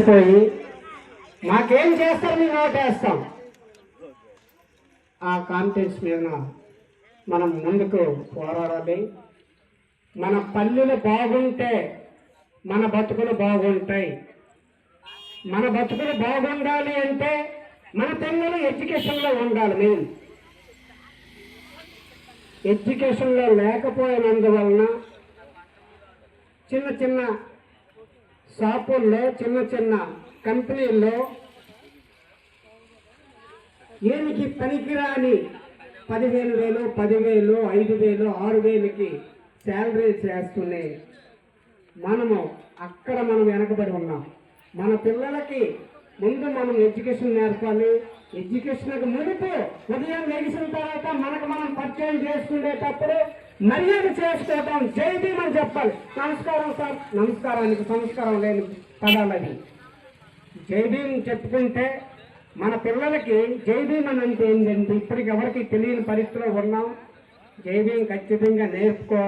పోయి మాకేం చేస్తారు మేము ఓటేస్తాం. ఆ కాన్ఫిడెన్స్ మీద మనం ముందుకు పోరాడాలి. మన పల్లెలు బాగుంటే మన బతుకులు బాగుంటాయి. మన బతుకులు బాగుండాలి అంటే మన పిల్లలు ఎడ్యుకేషన్లో ఉండాలి. మెయిన్ ఎడ్యుకేషన్లో లేకపోయినందువలన చిన్న చిన్న షాపుల్లో, చిన్న చిన్న కంపెనీల్లో ఏమికి పనికిరాని 15,000, 10,000, 5,000, 6,000కి శాలరీ చేస్తూనే మనము అక్కడ వెనకబడి ఉన్నాం. మన పిల్లలకి ముందు మనం ఎడ్యుకేషన్ నేర్పాలి. ఎడ్యుకేషన్కి మునుపు ఉదయం లెగిసిన తర్వాత మనకు మనం పరిచయం చేసుకునేటప్పుడు మర్యాద చేసుకోవటం, జై భీమ్ అని చెప్పాలి. నమస్కారం సార్, నమస్కారానికి సంస్కారం లేని పదాలది. జై భీమ్ చెప్పుకుంటే మన పిల్లలకి జై భీమ్ అని అంటే ఏంటంటే ఇప్పటికి ఎవరికి తెలియని పరిస్థితిలో ఉన్నాం. జై భీమ్ ఖచ్చితంగా నేర్పుకోవాలి.